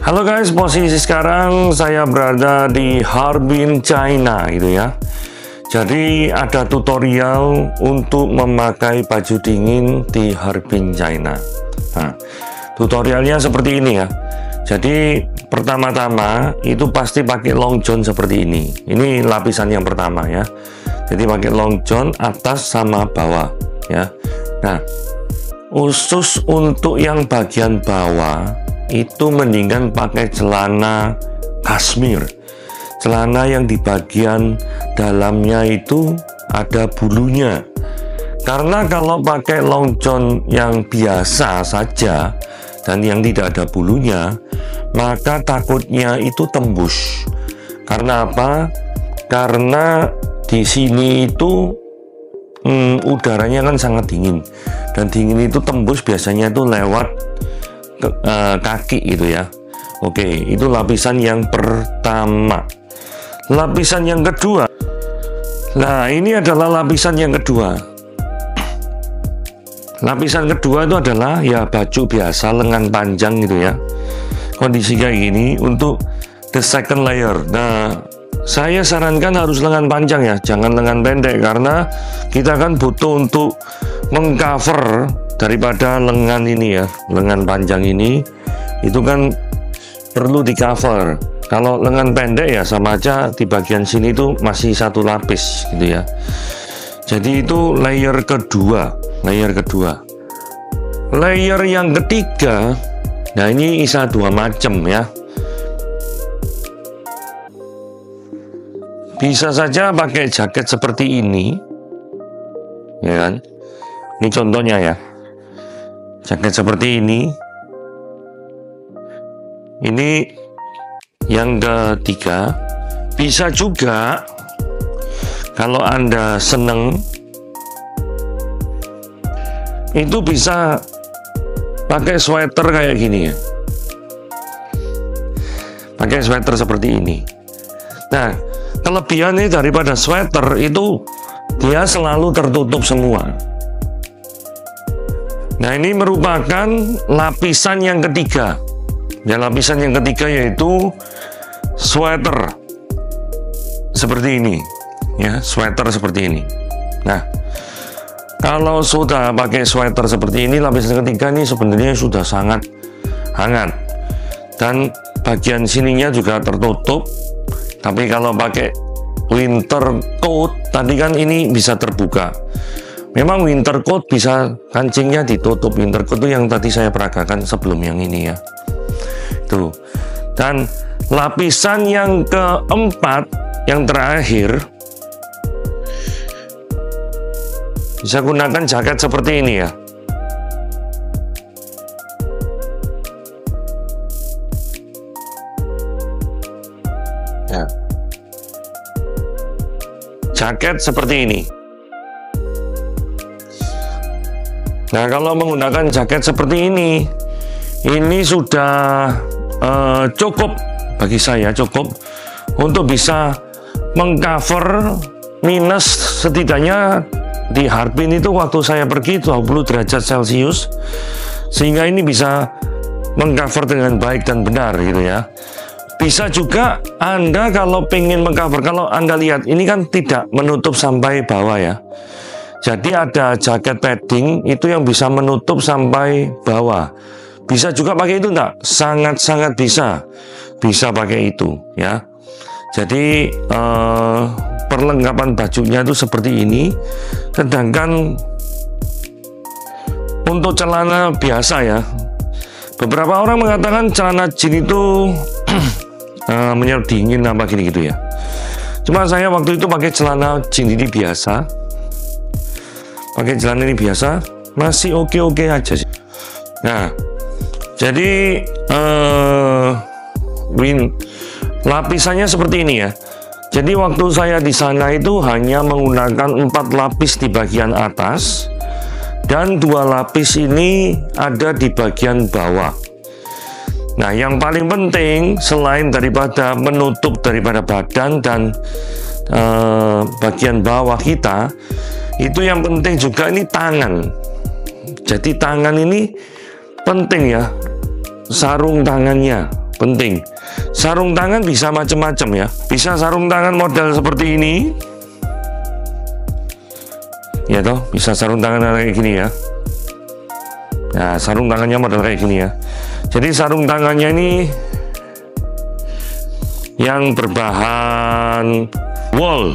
Halo guys, posisi sekarang saya berada di Harbin, China gitu ya. Jadi ada tutorial untuk memakai baju dingin di Harbin, China. Nah, tutorialnya seperti ini ya. Jadi pertama-tama itu pasti pakai long john seperti ini. Ini lapisan yang pertama ya. Jadi pakai long john atas sama bawah ya. Nah, khusus untuk yang bagian bawah itu mendingan pakai celana kashmir, celana yang di bagian dalamnya itu ada bulunya. Karena kalau pakai long john yang biasa saja dan yang tidak ada bulunya, maka takutnya itu tembus. Karena apa? Karena di sini itu udaranya kan sangat dingin, dan dingin itu tembus biasanya itu lewat kaki gitu ya. Oke, itu lapisan yang pertama. Lapisan yang kedua, nah ini adalah lapisan yang kedua. Lapisan kedua itu adalah ya baju biasa lengan panjang gitu ya, kondisi kayak gini untuk the second layer. Nah, saya sarankan harus lengan panjang ya, jangan lengan pendek, karena kita kan butuh untuk mengcover daripada lengan ini ya, lengan panjang ini itu kan perlu di cover. Kalau lengan pendek ya sama aja, di bagian sini itu masih satu lapis gitu ya. Jadi itu layer kedua. Layer yang ketiga, nah ini bisa dua macam ya. Bisa saja pakai jaket seperti ini ya kan. Ini contohnya ya, jaket seperti ini. Ini yang ketiga. Bisa juga kalau Anda seneng itu bisa pakai sweater kayak gini ya, pakai sweater seperti ini. Nah, kelebihannya daripada sweater itu dia selalu tertutup semua. Nah, ini merupakan lapisan yang ketiga. Ya, lapisan yang ketiga yaitu sweater seperti ini. Ya, sweater seperti ini. Nah, kalau sudah pakai sweater seperti ini, lapisan ketiga ini sebenarnya sudah sangat hangat. Dan bagian sininya juga tertutup. Tapi kalau pakai winter coat, tadi kan ini bisa terbuka. Memang winter coat bisa kancingnya ditutup. Winter coat itu yang tadi saya peragakan sebelum yang ini ya. Tuh. Dan lapisan yang keempat, yang terakhir, bisa gunakan jaket seperti ini ya. Ya. Jaket seperti ini. Nah, kalau menggunakan jaket seperti ini sudah cukup bagi saya, cukup untuk bisa mengcover minus setidaknya di Harbin itu waktu saya pergi 20 derajat Celcius, sehingga ini bisa mengcover dengan baik dan benar gitu ya. Bisa juga Anda kalau pengen mengcover, kalau Anda lihat ini kan tidak menutup sampai bawah ya. Jadi ada jaket padding itu yang bisa menutup sampai bawah. Bisa juga pakai itu enggak? Sangat-sangat bisa. Bisa pakai itu ya. Jadi perlengkapan bajunya itu seperti ini. Sedangkan untuk celana biasa ya, beberapa orang mengatakan celana jeans itu menyerap dingin apa gini gitu ya. Cuma saya waktu itu pakai celana jeans ini biasa. Pakai celana ini biasa, masih oke-oke aja sih. Nah, jadi lapisannya seperti ini ya. Jadi waktu saya di sana itu hanya menggunakan 4 lapis di bagian atas dan 2 lapis ini ada di bagian bawah. Nah, yang paling penting selain daripada menutup daripada badan dan bagian bawah kita, itu yang penting juga ini tangan. Jadi tangan ini penting ya, sarung tangannya penting. Sarung tangan bisa macam-macam ya. Bisa sarung tangan model seperti ini. Ya toh, bisa sarung tangan kayak gini ya. Nah, sarung tangannya model kayak gini ya. Jadi sarung tangannya ini yang berbahan wool.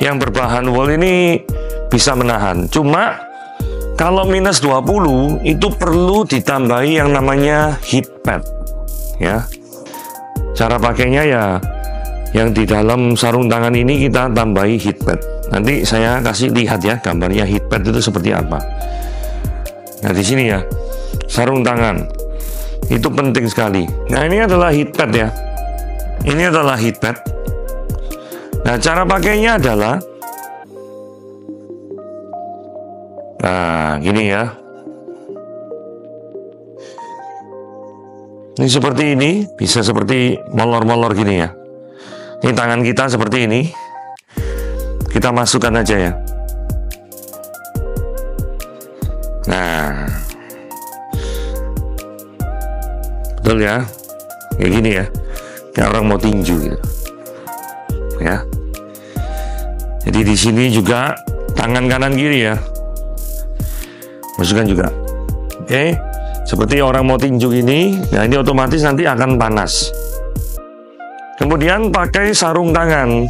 Yang berbahan wool ini bisa menahan. Cuma kalau minus 20 itu perlu ditambahi yang namanya heat pad ya. Cara pakainya ya yang di dalam sarung tangan ini kita tambahi heat pad. Nanti saya kasih lihat ya gambarnya heat pad itu seperti apa. Nah, di sini ya. Sarung tangan. Itu penting sekali. Nah, ini adalah heat pad ya. Ini adalah heat pad. Nah, cara pakainya adalah nah, gini ya. Ini seperti ini, bisa seperti molor-molor gini ya. Ini tangan kita seperti ini. Kita masukkan aja ya. Nah. Betul ya. Kayak gini ya. Kayak orang mau tinju gitu. Ya. Jadi di sini juga tangan kanan kiri ya. Masukkan juga. Oke, seperti orang mau tinju ini. Nah, ini otomatis nanti akan panas. Kemudian pakai sarung tangan.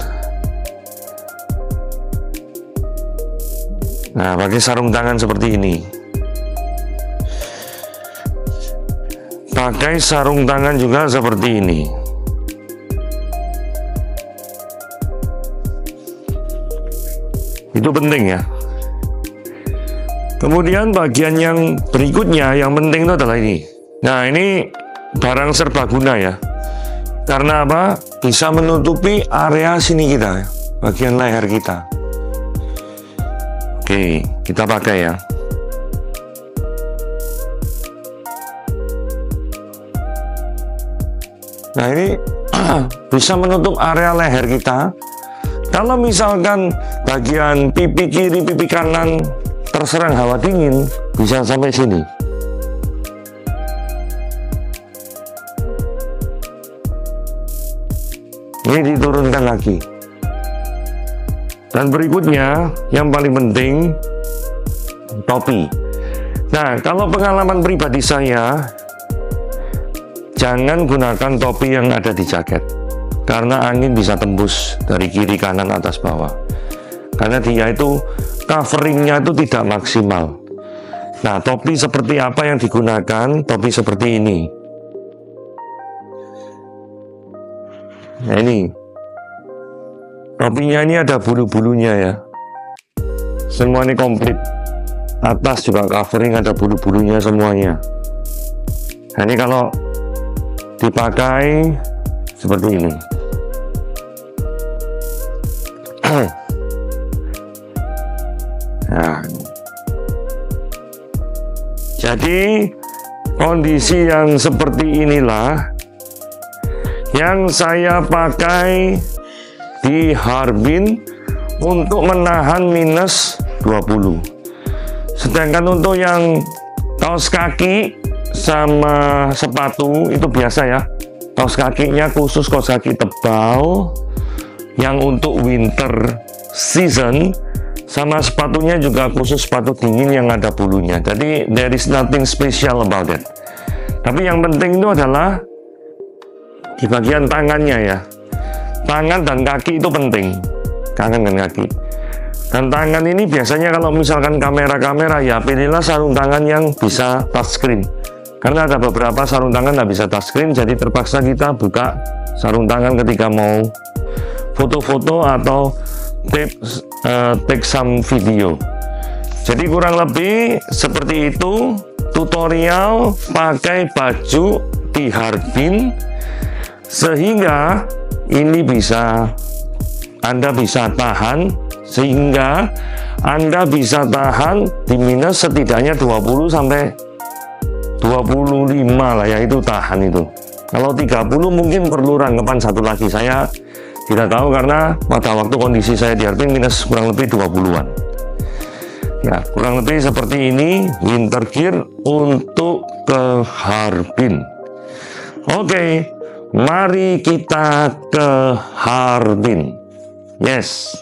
Nah, pakai sarung tangan seperti ini. Pakai sarung tangan juga seperti ini. Itu penting ya. Kemudian bagian yang berikutnya yang penting itu adalah ini. Nah, ini barang serbaguna ya. Karena apa? Bisa menutupi area sini kita, bagian leher kita. Oke, kita pakai ya. Nah, ini bisa menutup area leher kita. Kalau misalkan bagian pipi kiri, pipi kanan terserang hawa dingin, bisa sampai sini. Ini diturunkan lagi. Dan berikutnya, yang paling penting, topi. Nah, kalau pengalaman pribadi saya, jangan gunakan topi yang ada di jaket. Karena angin bisa tembus dari kiri, kanan, atas, bawah. Karena dia itu coveringnya itu tidak maksimal. Nah, topi seperti apa yang digunakan? Topi seperti ini. Nah, ini topinya ini ada bulu-bulunya ya. Semua ini komplit. Atas juga covering ada bulu-bulunya semuanya. Nah, ini kalau dipakai seperti ini. Nah, jadi kondisi yang seperti inilah yang saya pakai di Harbin untuk menahan minus 20. Sedangkan untuk yang kaos kaki sama sepatu itu biasa ya. Kaos kakinya khusus kaos kaki tebal yang untuk winter season. Sama sepatunya juga khusus sepatu dingin yang ada bulunya. Jadi there is nothing special about it. Tapi yang penting itu adalah di bagian tangannya ya. Tangan dan kaki itu penting. Tangan dan kaki. Dan tangan ini biasanya kalau misalkan kamera-kamera ya pilihlah sarung tangan yang bisa touchscreen. Karena ada beberapa sarung tangan nggak bisa touchscreen, jadi terpaksa kita buka sarung tangan ketika mau foto-foto atau take some video. Jadi kurang lebih seperti itu tutorial pakai baju di Harbin, sehingga ini bisa Anda bisa tahan, sehingga Anda bisa tahan di minus setidaknya 20 sampai 25 lah ya, itu tahan itu. Kalau 30 mungkin perlu rangkapan satu lagi, saya tidak tahu karena pada waktu kondisi saya di Harbin minus kurang lebih 20-an. Ya, kurang lebih seperti ini winter gear untuk ke Harbin. Oke, mari kita ke Harbin. Yes.